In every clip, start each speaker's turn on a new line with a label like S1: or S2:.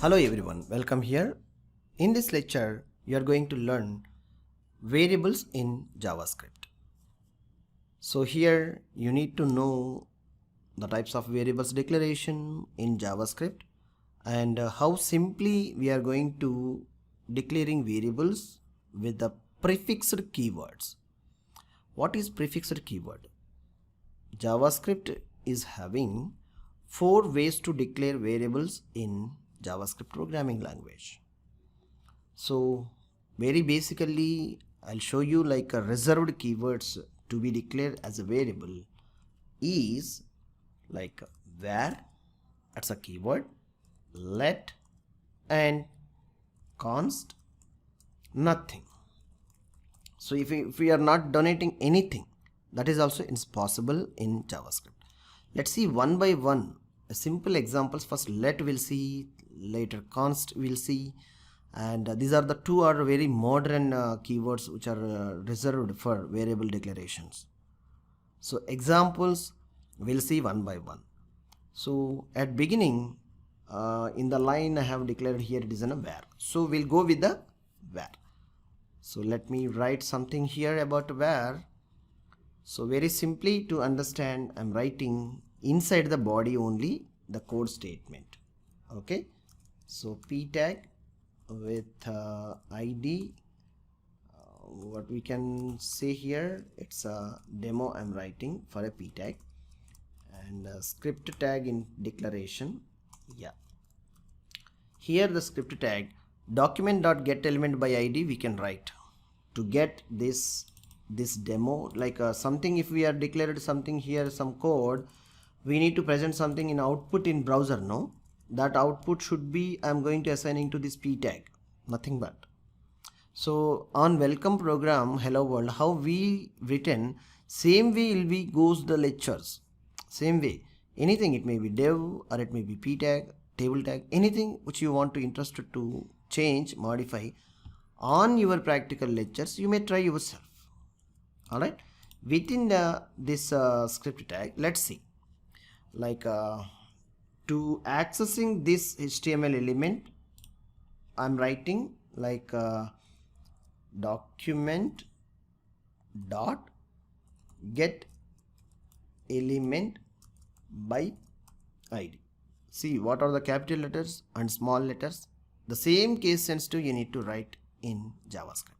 S1: Hello everyone, welcome here. In this lecture, you are going to learn variables in JavaScript. So here you need to know the types of variables declaration in JavaScript and how simply we are going to declaring variables with the prefixed keywords. What is prefixed keyword? JavaScript is having 4 ways to declare variables in JavaScript programming language. So very basically I'll show you like a reserved keywords to be declared as a variable is like where, that's a keyword, let and const nothing. So if we are not donating anything, that is also possible in JavaScript. Let's see one by one simple examples. First let we'll see, later const we'll see, and these are the two are very modern keywords which are reserved for variable declarations. So examples we'll see one by one. So at beginning in the line I have declared here it is in a where, so we'll go with the where. So let me write something here about where. So very simply to understand, I'm writing inside the body only the code statement. Okay, so p tag with id, what we can say here, it's a demo I'm writing for a p tag, and script tag in declaration. Yeah, here the script tag document.getElement by id we can write to get this demo, like something. If we are declared something here, some code, we need to present something in output in browser. No, that output should be, I'm going to assigning to this p tag, nothing but. So on welcome program hello world, how we written, same way will be goes the lectures, same way. Anything, it may be dev or it may be p tag, table tag, anything which you want to interested to change, modify on your practical lectures, you may try yourself. All right, within this script tag, let's see, like to accessing this HTML element, I'm writing like document dot get element by id. See what are the capital letters and small letters. The same case sensitive you need to write in JavaScript.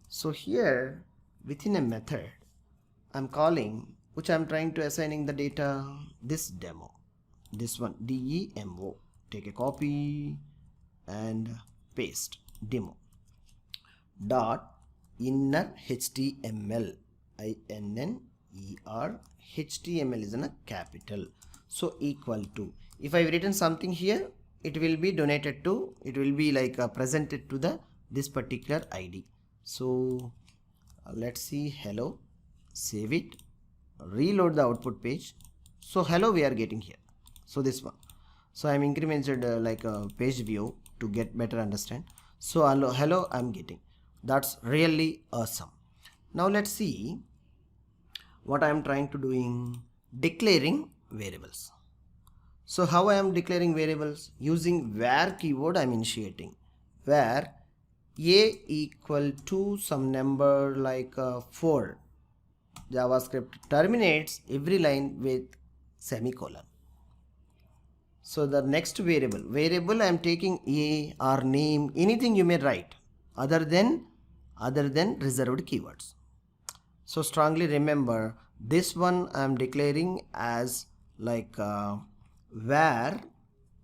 S1: So here within a method I'm calling, which I'm trying to assigning the data, this demo, this one, demo. Take a copy and paste, demo dot inner HTML, INNER HTML is in a capital, so equal to, if I've written something here, it will be donated to, it will be like presented to the this particular ID. So let's see hello, save it, reload the output page. So hello we are getting here, so this one. So I'm incremented like a page view to get better understand. So hello I'm getting, that's really awesome. Now let's see what I am trying to doing, declaring variables. So how I am declaring variables, using where keyword I'm initiating, where a equal to some number like 4. JavaScript terminates every line with semicolon. So the next variable I am taking a or name, anything you may write other than reserved keywords. So strongly remember this one I am declaring as like where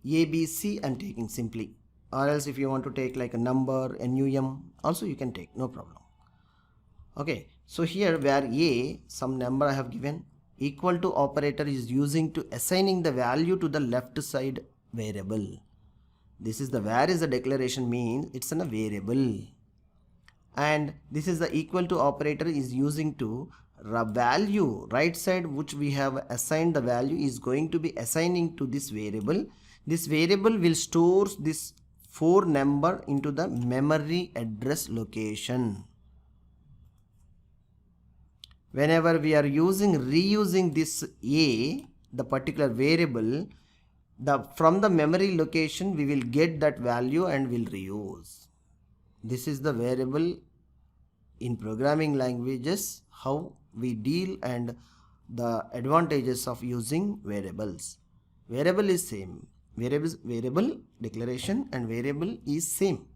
S1: ABC I'm taking simply, or else if you want to take like a number, num, also you can take, no problem. Okay, so here where a some number I have given, equal to operator is using to assigning the value to the left side variable. This is the where is the declaration, means it's in a variable, and this is the equal to operator is using to value right side which we have assigned the value is going to be assigning to this variable. This variable will store this 4 number into the memory address location. Whenever we are reusing this a, the particular variable, from the memory location we will get that value and will reuse. This is the variable in programming languages, how we deal and the advantages of using variables. Variable is same. Variable declaration and variable is same.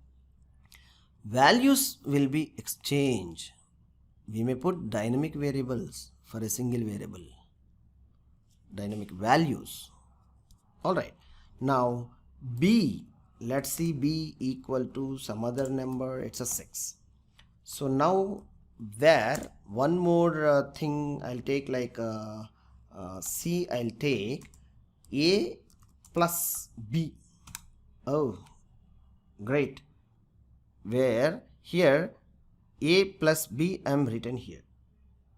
S1: Values will be exchanged. We may put dynamic variables for a single variable. Dynamic values. Alright. Now B, let's see B equal to some other number. It's a 6. So now where one more thing I'll take, like C, I'll take A plus B. Oh, great. Where here A plus B I'm written here.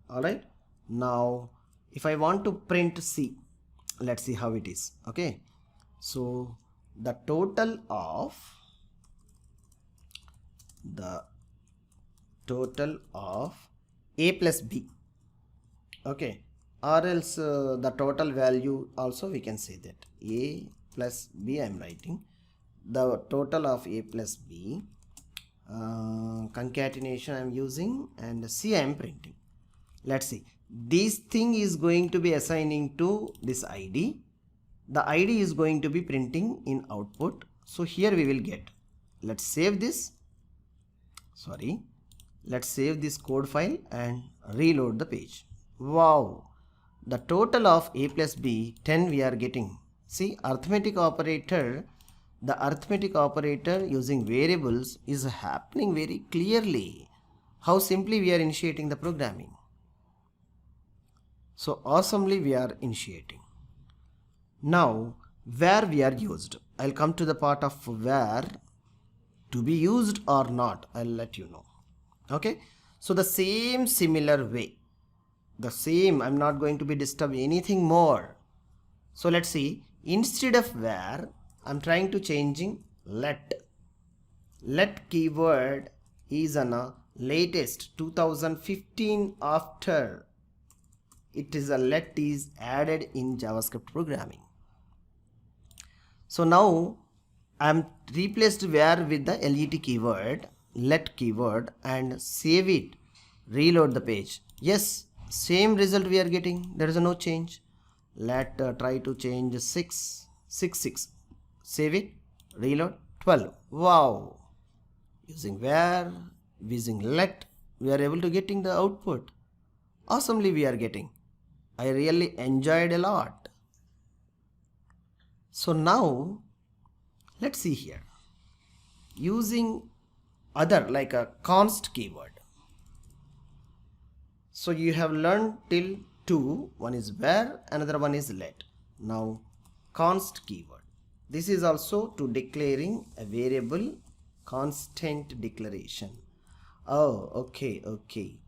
S1: Alright. Now if I want to print C, let's see how it is. Okay. So the total of A plus B. Okay. Or else the total value also we can say that A plus B I'm writing. The total of A plus B. Concatenation I'm using and C I'm printing. Let's see. This thing is going to be assigning to this ID. The ID is going to be printing in output. So here we will get. Let's save this. Sorry. Let's save this code file and reload the page. Wow. The total of A plus B, 10 we are getting. See, arithmetic operator. The arithmetic operator using variables is happening very clearly. How simply we are initiating the programming. So awesomely we are initiating. Now where we are used. I'll come to the part of where to be used or not. I'll let you know. Okay. So the same similar way. The same, I'm not going to be disturbing anything more. So let's see. Instead of where, I'm trying to changing let. Let keyword is on a latest 2015 after it is a let is added in JavaScript programming. So now I'm replaced where with the let keyword, let keyword, and save it, reload the page. Yes, same result we are getting. There is no change. Let try to change 6. Save it, reload 12. Wow. Using where, using let, we are able to getting the output. Awesomely we are getting. I really enjoyed a lot. So now let's see here. Using other like a const keyword. So you have learned till 2. One is where, another one is let. Now const keyword. This is also to declaring a variable constant declaration. Oh, okay.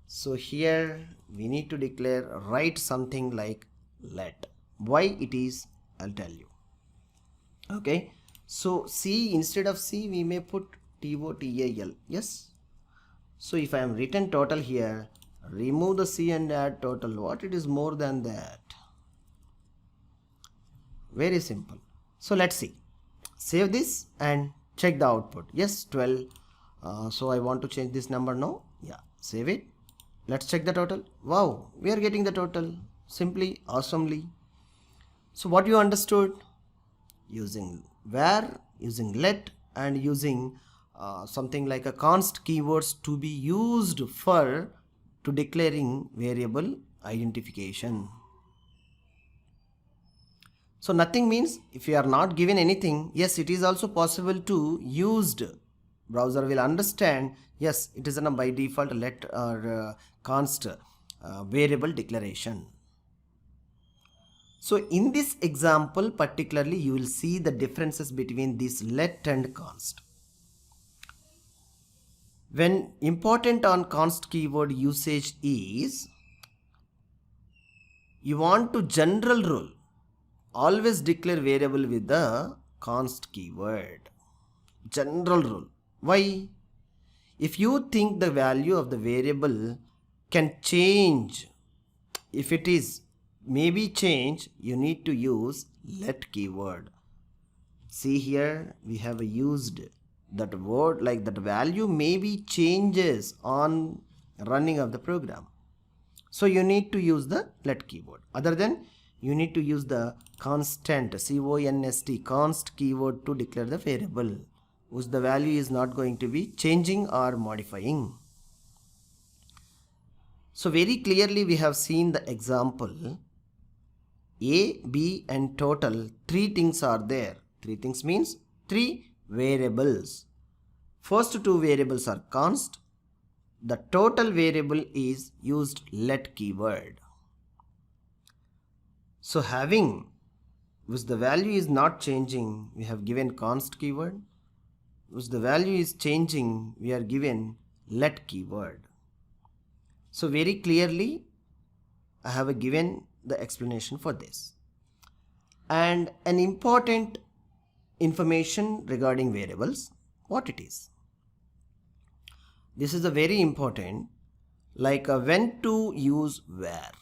S1: So here we need to declare, write something like let. Why it is, I'll tell you. Okay. So C, instead of C we may put TOTAL. Yes. So if I am written total here, remove the C and add total. What it is more than that? Very simple. So let's see. Save this and check the output. Yes, 12. So I want to change this number now. Yeah, save it. Let's check the total. Wow, we are getting the total simply, awesomely. So what you understood? Using where, using let, and using something like a const keywords to be used for to declaring variable identification. So nothing means if you are not given anything, yes, it is also possible to used. Browser will understand, yes, it is by default let or const variable declaration. So in this example particularly you will see the differences between this let and const. When important on const keyword usage is, you want to general rule, always declare variable with the const keyword. General rule. Why? If you think the value of the variable can change, if it is may be changed, you need to use let keyword. See here, we have used that word like that value may be changes on running of the program. So you need to use the let keyword. Other than, you need to use the constant, const, const keyword to declare the variable whose the value is not going to be changing or modifying. So very clearly we have seen the example. A, B and total, three things are there. Three things means three variables. First two variables are const. The total variable is used let keyword. So having which the value is not changing, we have given const keyword. Which the value is changing, we are given let keyword. So very clearly I have given the explanation for this. And an important information regarding variables, what it is. This is a very important, like when to use where.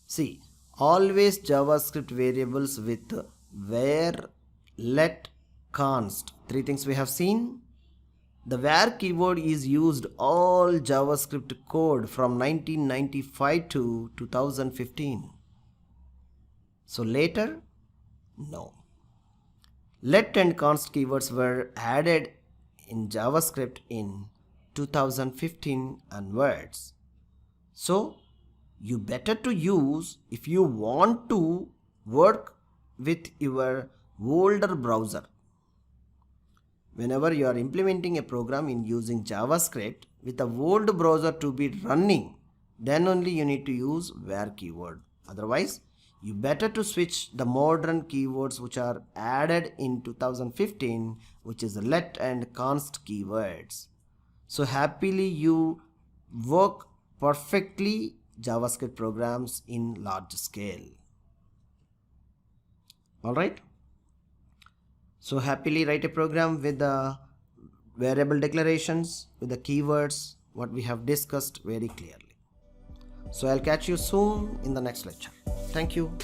S1: See, always JavaScript variables with where, let, const. Three things we have seen. The where keyword is used all JavaScript code from 1995 to 2015. So later, no. Let and const keywords were added in JavaScript in 2015 onwards. So you better to use if you want to work with your older browser. Whenever you are implementing a program in using JavaScript with the old browser to be running, then only you need to use where keyword. Otherwise, you better to switch the modern keywords which are added in 2015, which is let and const keywords. So happily you work perfectly JavaScript programs in large scale. Alright. So happily write a program with the variable declarations, with the keywords, what we have discussed very clearly. So I'll catch you soon in the next lecture. Thank you.